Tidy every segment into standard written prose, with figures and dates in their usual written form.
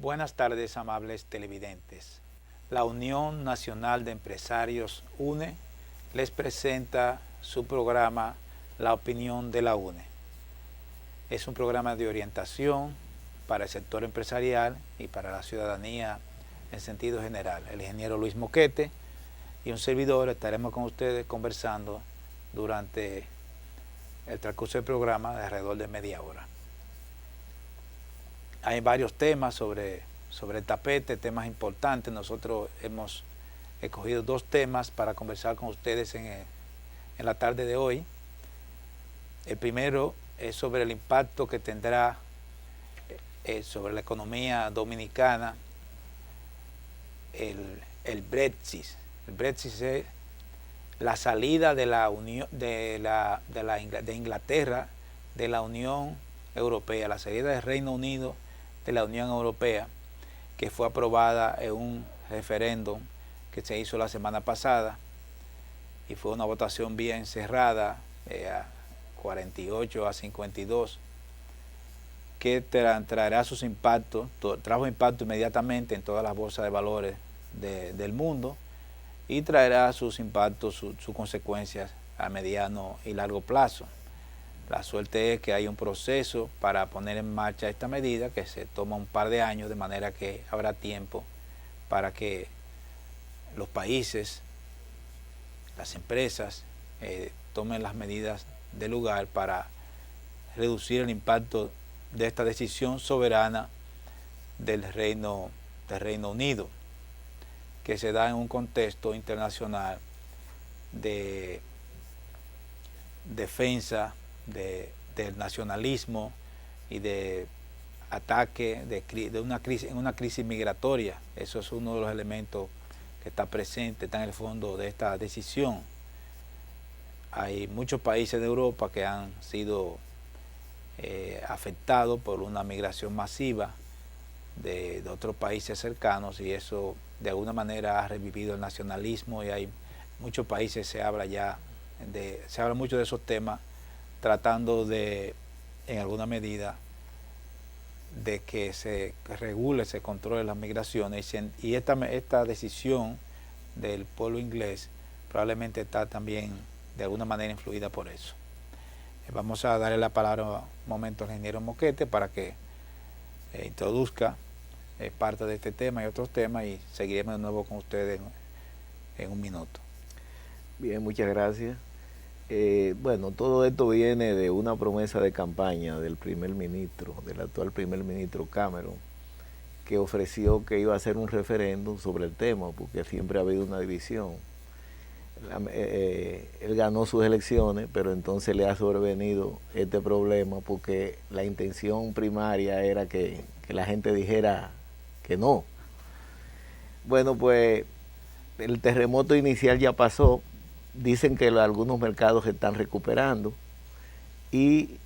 Buenas tardes, amables televidentes. La Unión Nacional de Empresarios UNE les presenta su programa La Opinión de la UNE. Es un programa de orientación para el sector empresarial y para la ciudadanía en sentido general. El ingeniero Luis Moquete y un servidor estaremos con ustedes conversando durante el transcurso del programa de alrededor de media hora. Hay varios temas sobre el tapete, temas importantes. Nosotros hemos escogido dos temas para conversar con ustedes en la tarde de hoy. El primero es sobre el impacto que tendrá sobre la economía dominicana el Brexit. El Brexit es la salida de la Unión de Inglaterra de la Unión Europea, la salida del Reino Unido de la Unión Europea, que fue aprobada en un referéndum que se hizo la semana pasada y fue una votación bien cerrada, 48 a 52, que traerá sus impactos, trajo impacto inmediatamente en todas las bolsas de valores del mundo y traerá sus impactos, sus consecuencias a mediano y largo plazo. La suerte es que hay un proceso para poner en marcha esta medida que se toma un par de años, de manera que habrá tiempo para que los países, las empresas, tomen las medidas de lugar para reducir el impacto de esta decisión soberana del Reino Unido, que se da en un contexto internacional de defensa del nacionalismo y de ataque en una crisis migratoria. Eso es uno de los elementos que está presente, está en el fondo de esta decisión. Hay muchos países de Europa que han sido afectados por una migración masiva de otros países cercanos, y eso de alguna manera ha revivido el nacionalismo, y hay muchos países, se habla mucho de esos temas, tratando de, en alguna medida, de que se regule, se controle las migraciones, y esta decisión del pueblo inglés probablemente está también de alguna manera influida por eso. Vamos a darle la palabra un momento al ingeniero Moquete para que introduzca parte de este tema y otros temas, y seguiremos de nuevo con ustedes en un minuto. Bien, muchas gracias. Bueno, todo esto viene de una promesa de campaña del actual primer ministro Cameron, que ofreció que iba a hacer un referéndum sobre el tema, porque siempre ha habido una división. Él ganó sus elecciones, pero entonces le ha sobrevenido este problema, porque la intención primaria era que la gente dijera que no. Bueno, pues el terremoto inicial ya pasó. Dicen que algunos mercados se están recuperando y,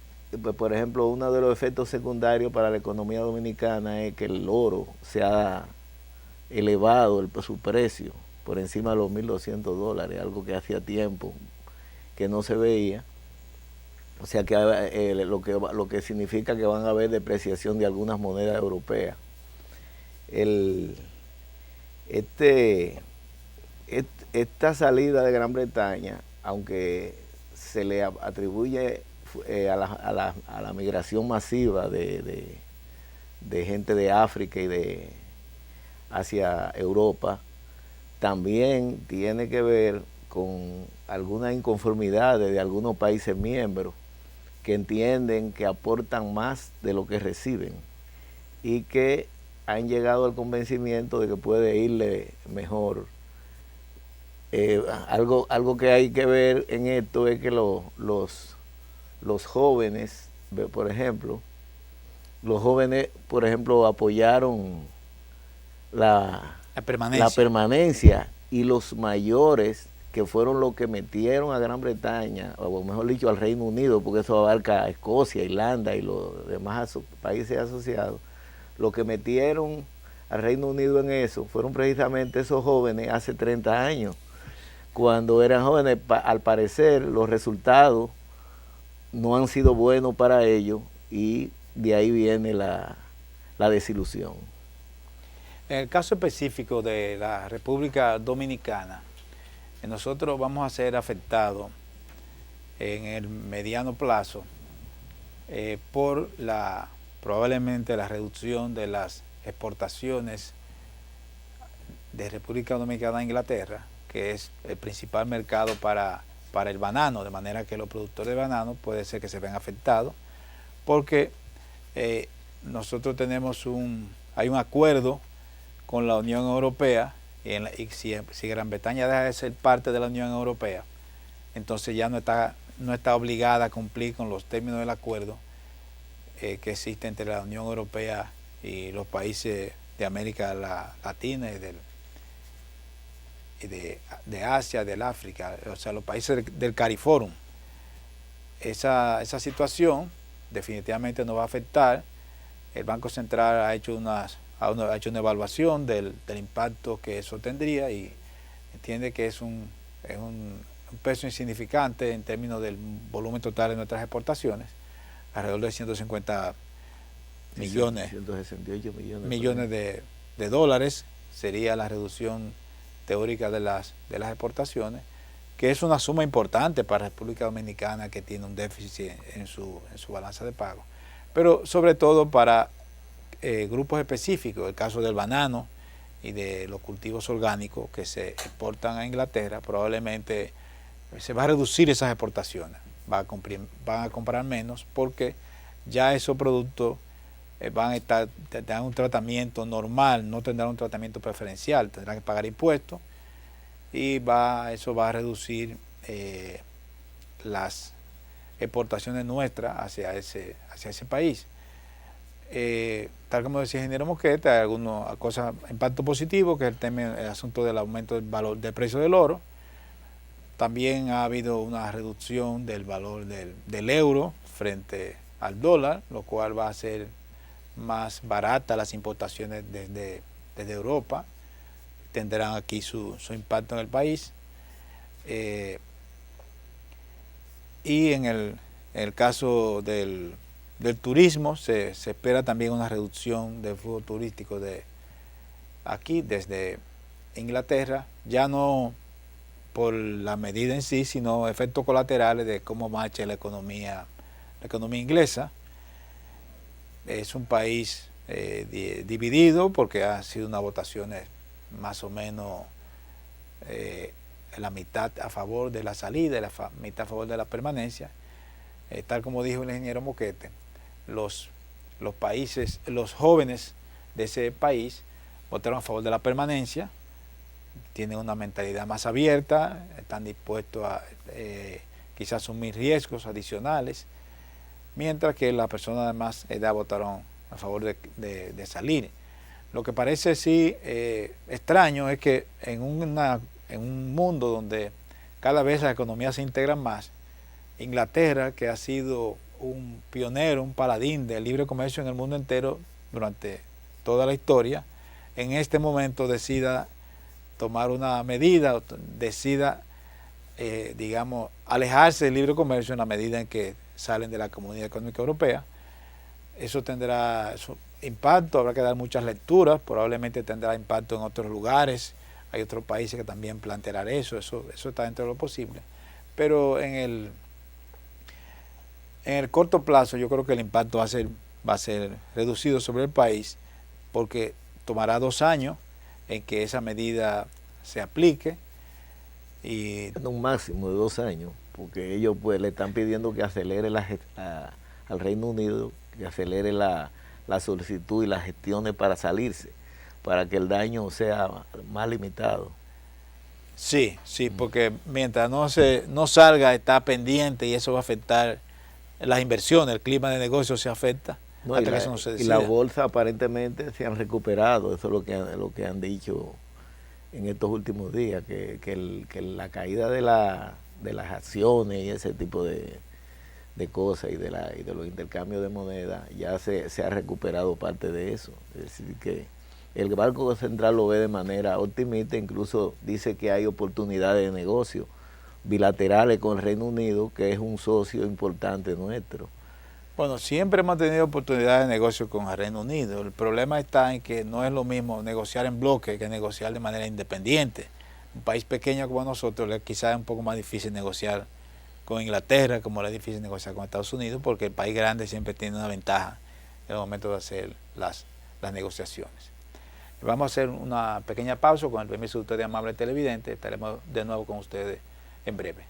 pues, por ejemplo, uno de los efectos secundarios para la economía dominicana es que el oro se ha elevado su precio por encima de los $1,200, algo que hacía tiempo que no se veía. O sea que lo que significa que van a haber depreciación de algunas monedas europeas. Esta salida de Gran Bretaña, aunque se le atribuye a la migración masiva de gente de África y hacia Europa, también tiene que ver con algunas inconformidades de algunos países miembros que entienden que aportan más de lo que reciben y que han llegado al convencimiento de que puede irle mejor. Algo que hay que ver en esto es que los jóvenes, por ejemplo, apoyaron la permanencia, y los mayores, que fueron los que metieron a Gran Bretaña, o mejor dicho al Reino Unido, porque eso abarca a Escocia, Irlanda y los demás países asociados, los que metieron al Reino Unido en eso fueron precisamente esos jóvenes hace 30 años. Cuando eran jóvenes, al parecer los resultados no han sido buenos para ellos, y de ahí viene la desilusión. En el caso específico de la República Dominicana, nosotros vamos a ser afectados en el mediano plazo por probablemente la reducción de las exportaciones de República Dominicana a Inglaterra, que es el principal mercado para el banano, de manera que los productores de banano puede ser que se vean afectados, porque nosotros hay un acuerdo con la Unión Europea, y si Gran Bretaña deja de ser parte de la Unión Europea, entonces ya no está obligada a cumplir con los términos del acuerdo que existe entre la Unión Europea y los países de América Latina y de Asia, del África, o sea, los países del CARIFORUM. Esa situación definitivamente nos va a afectar. El Banco Central ha hecho una evaluación del impacto que eso tendría y entiende que es un peso insignificante en términos del volumen total de nuestras exportaciones, alrededor de 150 millones, 168 millones de dólares sería la reducción teórica de las exportaciones, que es una suma importante para la República Dominicana, que tiene un déficit en su balanza de pago, pero sobre todo para grupos específicos, el caso del banano y de los cultivos orgánicos que se exportan a Inglaterra. Probablemente se va a reducir esas exportaciones, van a comprar menos, porque ya esos productos tendrán un tratamiento normal, no tendrán un tratamiento preferencial, tendrán que pagar impuestos, y eso va a reducir las exportaciones nuestras hacia ese país. Tal como decía el ingeniero Mosquete, hay algunas cosas, impacto positivo, que es el asunto del aumento del precio del oro. También ha habido una reducción del valor del euro frente al dólar, lo cual va a hacer más barata las importaciones desde Europa. Tendrán aquí su impacto en el país. Y en el caso del turismo, se espera también una reducción del flujo turístico de aquí desde Inglaterra, ya no por la medida en sí, sino efectos colaterales de cómo marcha la economía inglesa. Es un país dividido, porque ha sido unas votaciones más o menos la mitad a favor de la salida y la mitad a favor de la permanencia. Tal como dijo el ingeniero Moquete, los jóvenes de ese país votaron a favor de la permanencia, tienen una mentalidad más abierta, están dispuestos a quizás asumir riesgos adicionales, mientras que las personas de más edad votaron a favor de salir. Lo que parece sí extraño es que en un mundo donde cada vez las economías se integran más, Inglaterra, que ha sido un pionero, un paladín del libre comercio en el mundo entero durante toda la historia, en este momento decida tomar una medida, decida, digamos, alejarse del libre comercio en la medida en que salen de la Comunidad Económica Europea. Eso tendrá impacto, habrá que dar muchas lecturas, probablemente tendrá impacto en otros lugares, hay otros países que también plantearán eso está dentro de lo posible. Pero en el corto plazo yo creo que el impacto va a ser reducido sobre el país, porque tomará 2 años en que esa medida se aplique. Y un máximo de 2 años, porque ellos pues le están pidiendo que acelere al Reino Unido, que acelere la solicitud y las gestiones para salirse, para que el daño sea más limitado. Sí, porque mientras no salga, está pendiente, y eso va a afectar las inversiones, el clima de negocio se afecta, hasta que eso no se decida. Y la bolsa aparentemente se han recuperado, eso es lo que han dicho en estos últimos días, que la caída de las acciones y ese tipo de cosas y de los intercambios de moneda ya se ha recuperado parte de eso. Es decir, que el Banco Central lo ve de manera optimista, incluso dice que hay oportunidades de negocio bilaterales con el Reino Unido, que es un socio importante nuestro. Bueno, siempre hemos tenido oportunidades de negocio con el Reino Unido. El problema está en que no es lo mismo negociar en bloque que negociar de manera independiente. Un país pequeño como nosotros quizás es un poco más difícil negociar con Inglaterra, como es difícil negociar con Estados Unidos, porque el país grande siempre tiene una ventaja en el momento de hacer las negociaciones. Vamos a hacer una pequeña pausa con el permiso de ustedes, amables televidentes. Estaremos de nuevo con ustedes en breve.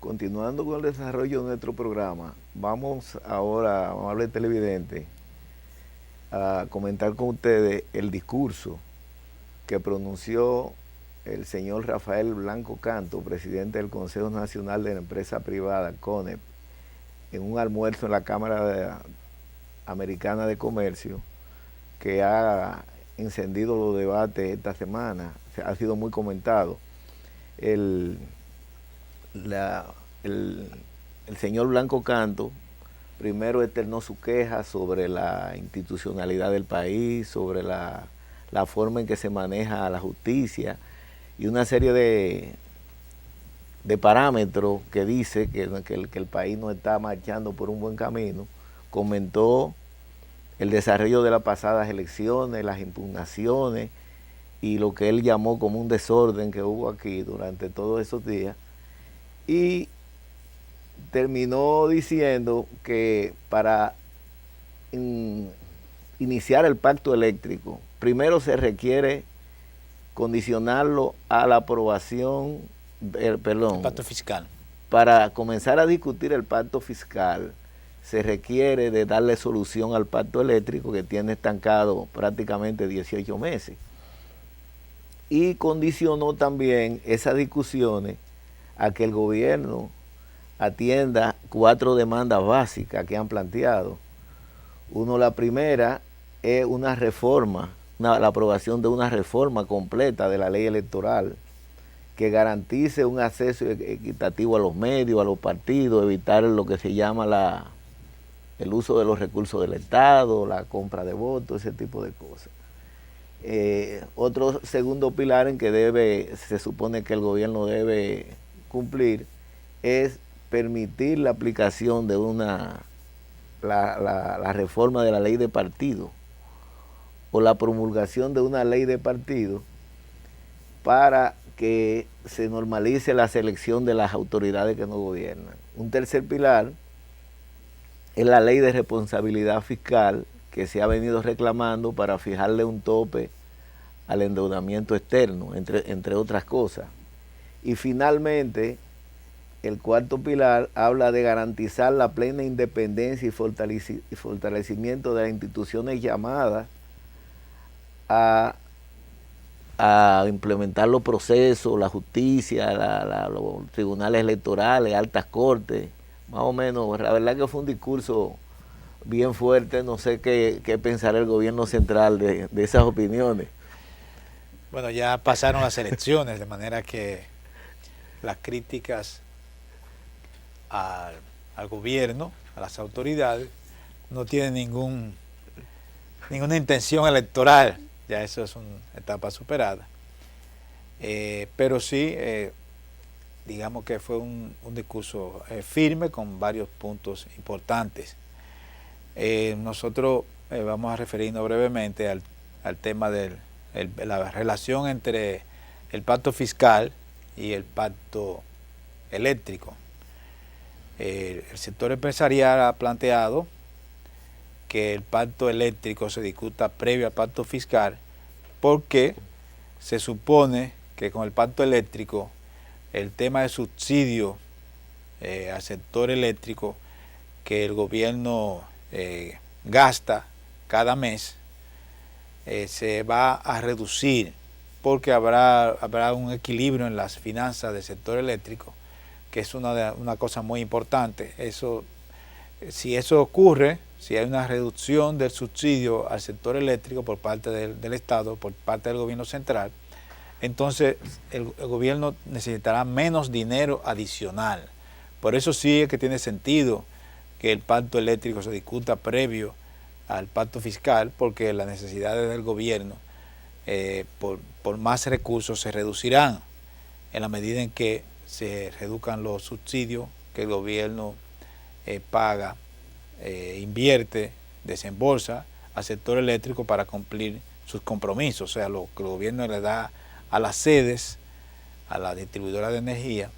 Continuando con el desarrollo de nuestro programa, vamos ahora, amables televidentes, a comentar con ustedes el discurso que pronunció el señor Rafael Blanco Canto, presidente del Consejo Nacional de la Empresa Privada, CONEP, en un almuerzo en la Cámara Americana de Comercio, que ha encendido los debates esta semana, ha sido muy comentado. El señor Blanco Canto primero externó su queja sobre la institucionalidad del país, sobre la forma en que se maneja la justicia y una serie de parámetros que dice que el país no está marchando por un buen camino. Comentó el desarrollo de las pasadas elecciones, las impugnaciones y lo que él llamó como un desorden que hubo aquí durante todos esos días. Y terminó diciendo que para iniciar el pacto eléctrico, primero se requiere condicionarlo a la aprobación, El pacto fiscal. Para comenzar a discutir el pacto fiscal, se requiere de darle solución al pacto eléctrico que tiene estancado prácticamente 18 meses. Y condicionó también esas discusiones a que el gobierno atienda 4 demandas básicas que han planteado. La primera es una reforma, la aprobación de una reforma completa de la ley electoral que garantice un acceso equitativo a los medios, a los partidos, evitar lo que se llama el uso de los recursos del Estado, la compra de votos, ese tipo de cosas. Otro segundo pilar en que se supone que el gobierno debe cumplir es permitir la aplicación de la reforma de la ley de partido o la promulgación de una ley de partido para que se normalice la selección de las autoridades que nos gobiernan. Un tercer pilar es la ley de responsabilidad fiscal que se ha venido reclamando para fijarle un tope al endeudamiento externo, entre otras cosas. Y finalmente, el cuarto pilar habla de garantizar la plena independencia y fortalecimiento de las instituciones llamadas a implementar los procesos, la justicia, los tribunales electorales, altas cortes, más o menos. La verdad que fue un discurso bien fuerte. No sé qué pensará el gobierno central de esas opiniones. Bueno, ya pasaron las elecciones, de manera que las críticas al, al gobierno, a las autoridades, no tienen ninguna intención electoral. Ya eso es una etapa superada. Pero sí, digamos que fue un discurso firme con varios puntos importantes. Nosotros vamos a referirnos brevemente al tema de la relación entre el pacto fiscal y el pacto eléctrico. El sector empresarial ha planteado que el pacto eléctrico se discuta previo al pacto fiscal, porque se supone que con el pacto eléctrico el tema de subsidio al sector eléctrico que el gobierno gasta cada mes se va a reducir, porque habrá un equilibrio en las finanzas del sector eléctrico, que es una cosa muy importante. Si eso ocurre, si hay una reducción del subsidio al sector eléctrico por parte del Estado, por parte del gobierno central, entonces el gobierno necesitará menos dinero adicional. Por eso sí es que tiene sentido que el pacto eléctrico se discuta previo al pacto fiscal, porque las necesidades del gobierno por más recursos se reducirán en la medida en que se reduzcan los subsidios que el gobierno paga, invierte, desembolsa al sector eléctrico para cumplir sus compromisos, o sea, lo que el gobierno le da a las sedes, a la distribuidora de energía,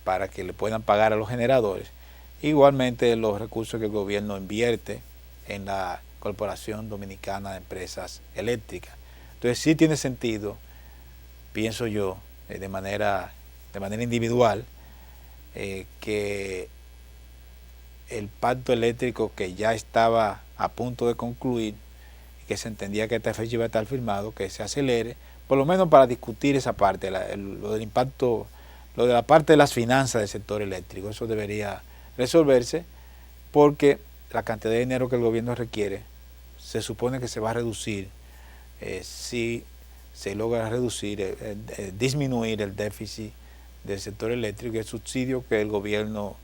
para que le puedan pagar a los generadores. Igualmente los recursos que el gobierno invierte en la Corporación Dominicana de Empresas Eléctricas. Entonces sí tiene sentido, pienso yo, de manera individual, que el pacto eléctrico, que ya estaba a punto de concluir y que se entendía que esta fecha iba a estar firmado, que se acelere, por lo menos para discutir esa parte, lo del impacto, lo de la parte de las finanzas del sector eléctrico. Eso debería resolverse, porque la cantidad de dinero que el gobierno requiere se supone que se va a reducir si se logra reducir, disminuir el déficit del sector eléctrico y el subsidio que el gobierno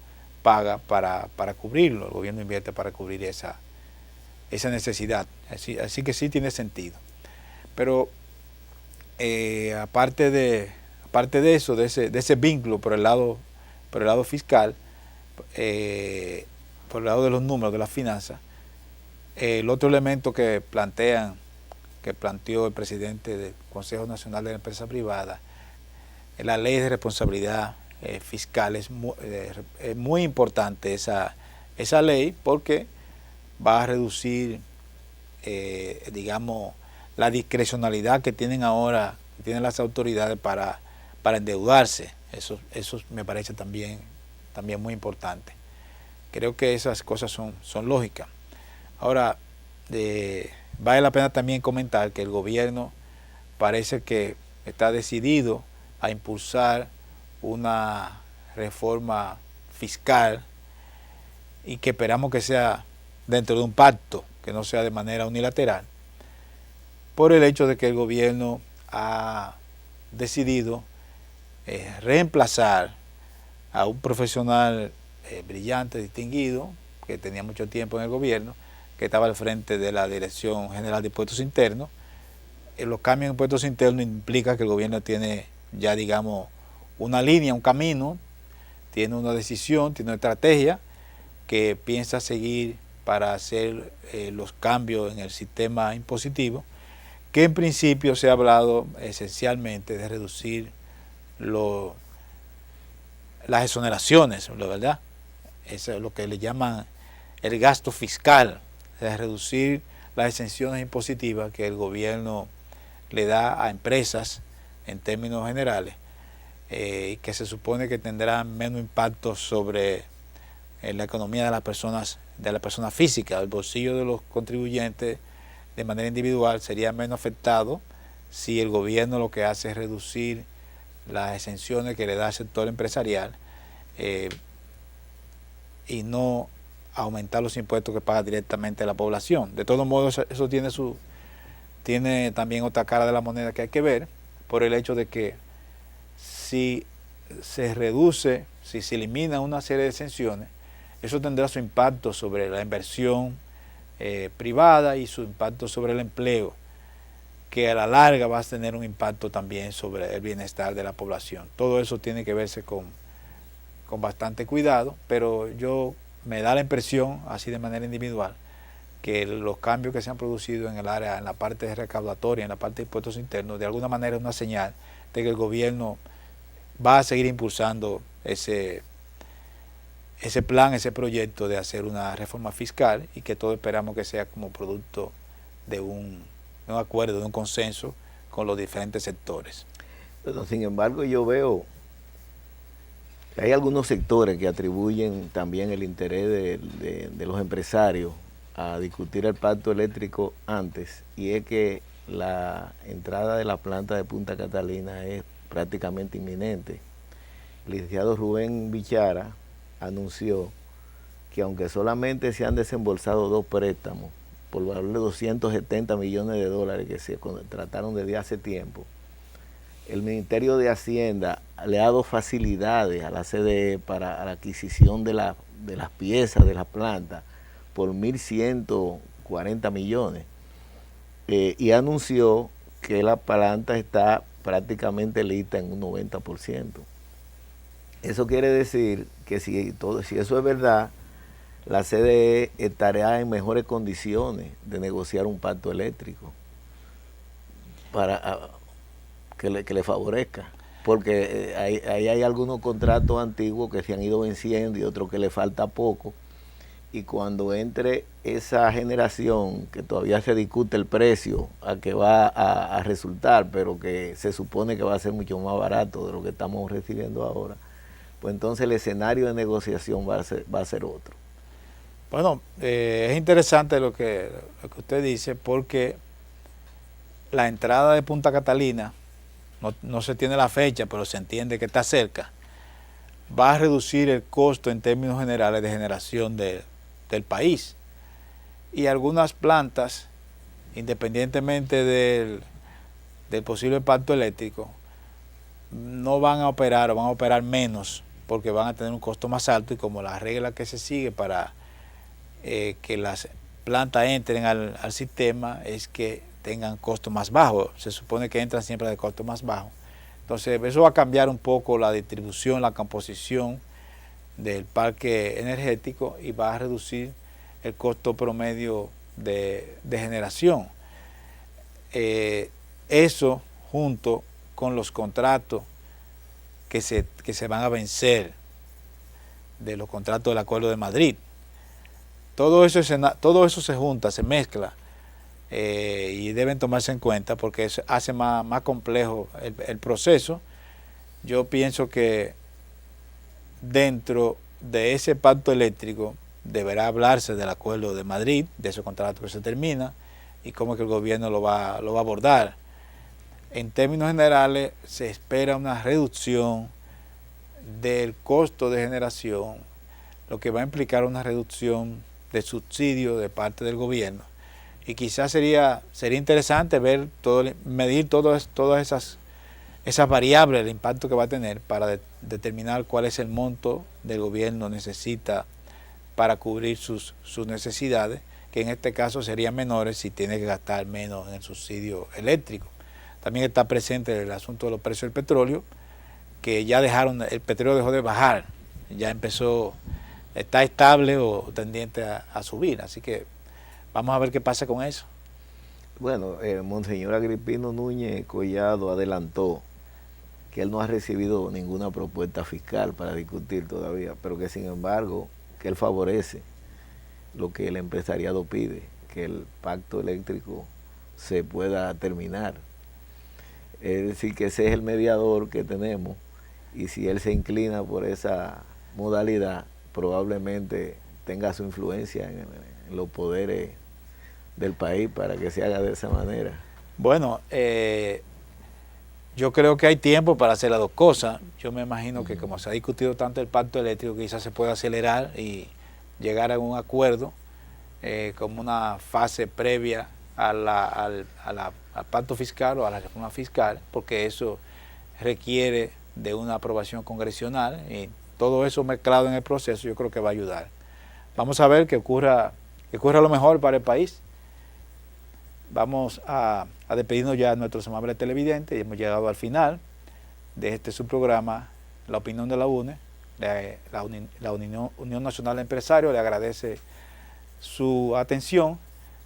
paga para cubrirlo. El gobierno invierte para cubrir esa necesidad. Así que sí tiene sentido. Pero aparte de eso, de ese vínculo por el lado fiscal, por el lado de los números, de las finanzas, el otro elemento que planteó el presidente del Consejo Nacional de la Empresa Privada, la ley de responsabilidad fiscal. Es muy importante esa ley, porque va a reducir, digamos, la discrecionalidad que tienen ahora, que tienen las autoridades para endeudarse. Eso me parece también muy importante. Creo que esas cosas son lógicas. Ahora, vale la pena también comentar que el gobierno parece que está decidido a impulsar una reforma fiscal, y que esperamos que sea dentro de un pacto, que no sea de manera unilateral, por el hecho de que el gobierno ha decidido reemplazar a un profesional brillante, distinguido, que tenía mucho tiempo en el gobierno, que estaba al frente de la Dirección General de Impuestos Internos. Los cambios en impuestos internos implica que el gobierno tiene ya, digamos, una línea, un camino, tiene una decisión, tiene una estrategia que piensa seguir para hacer los cambios en el sistema impositivo, que en principio se ha hablado esencialmente de reducir las exoneraciones, ¿verdad? Eso es lo que le llaman el gasto fiscal, de reducir las exenciones impositivas que el gobierno le da a empresas en términos generales, que se supone que tendrán menos impacto sobre la economía de las personas físicas. El bolsillo de los contribuyentes de manera individual sería menos afectado si el gobierno lo que hace es reducir las exenciones que le da al sector empresarial, y no aumentar los impuestos que paga directamente la población. De todos modos, eso tiene también otra cara de la moneda que hay que ver, por el hecho de que si se reduce, si se elimina una serie de exenciones, eso tendrá su impacto sobre la inversión privada y su impacto sobre el empleo, que a la larga va a tener un impacto también sobre el bienestar de la población. Todo eso tiene que verse con bastante cuidado, pero me da la impresión, así de manera individual, que los cambios que se han producido en el área, en la parte recaudatoria, en la parte de impuestos internos, de alguna manera es una señal de que el gobierno va a seguir impulsando ese plan, ese proyecto de hacer una reforma fiscal, y que todos esperamos que sea como producto de un acuerdo, de un consenso con los diferentes sectores. Pero sin embargo, yo veo que hay algunos sectores que atribuyen también el interés de los empresarios a discutir el pacto eléctrico antes, y es que la entrada de la planta de Punta Catalina es prácticamente inminente. El licenciado Rubén Bichara anunció que aunque solamente se han desembolsado 2 préstamos por valor de 270 millones de dólares que se trataron desde hace tiempo, el Ministerio de Hacienda le ha dado facilidades a la CDE para la adquisición de las piezas de la planta por 1.140 millones, y anunció que la planta está prácticamente lista en un 90%. Eso quiere decir que si eso es verdad, la CDE estará en mejores condiciones de negociar un pacto eléctrico para que le favorezca, porque ahí hay algunos contratos antiguos que se han ido venciendo y otros que le falta poco, y cuando entre esa generación que todavía se discute el precio a que va a resultar, pero que se supone que va a ser mucho más barato de lo que estamos recibiendo ahora, pues entonces el escenario de negociación va a ser otro. Bueno, es interesante lo que usted dice, porque la entrada de Punta Catalina, no se tiene la fecha, pero se entiende que está cerca, va a reducir el costo en términos generales de generación del país. Y algunas plantas, independientemente del posible pacto eléctrico, no van a operar, o van a operar menos, porque van a tener un costo más alto, y como la regla que se sigue para que las plantas entren al sistema es que tengan costo más bajo. Se supone que entran siempre de costo más bajo. Entonces eso va a cambiar un poco la distribución, la composición del parque energético, y va a reducir el costo promedio de generación. Eso, junto con los contratos que se van a vencer de los contratos del Acuerdo de Madrid, todo eso se junta, se mezcla, y deben tomarse en cuenta, porque eso hace más complejo el proceso. Yo pienso que dentro de ese pacto eléctrico deberá hablarse del Acuerdo de Madrid, de ese contrato que se termina, y cómo es que el gobierno lo va a abordar. En términos generales, se espera una reducción del costo de generación, lo que va a implicar una reducción de subsidio de parte del gobierno, y quizás sería interesante medir todas esas variables, el impacto que va a tener, para determinar cuál es el monto del gobierno necesita para cubrir sus necesidades, que en este caso serían menores si tiene que gastar menos en el subsidio eléctrico. También está presente el asunto de los precios del petróleo, que ya el petróleo dejó de bajar, ya está estable o tendiente a subir, así que vamos a ver qué pasa con eso. Bueno, Monseñor Agripino Núñez Collado adelantó que él no ha recibido ninguna propuesta fiscal para discutir todavía, pero que sin embargo, que él favorece lo que el empresariado pide, que el pacto eléctrico se pueda terminar. Es decir, que ese es el mediador que tenemos, y si él se inclina por esa modalidad, probablemente tenga su influencia en los poderes del país para que se haga de esa manera. Bueno, yo creo que hay tiempo para hacer las dos cosas. Yo me imagino que como se ha discutido tanto el pacto eléctrico, quizás se pueda acelerar y llegar a un acuerdo como una fase previa al pacto fiscal o a la reforma fiscal, porque eso requiere de una aprobación congresional y todo eso mezclado en el proceso yo creo que va a ayudar. Vamos a ver que ocurra lo mejor para el país. Vamos a despedirnos ya de nuestros amables televidentes y hemos llegado al final de este subprograma La Opinión de la UNE. La Unión Nacional de Empresarios le agradece su atención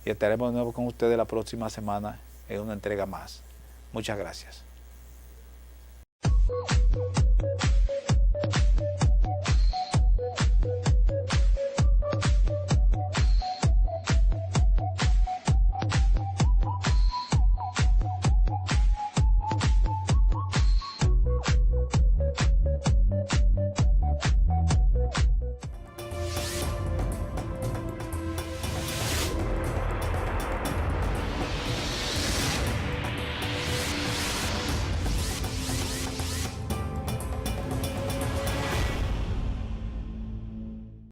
y estaremos de nuevo con ustedes la próxima semana en una entrega más. Muchas gracias.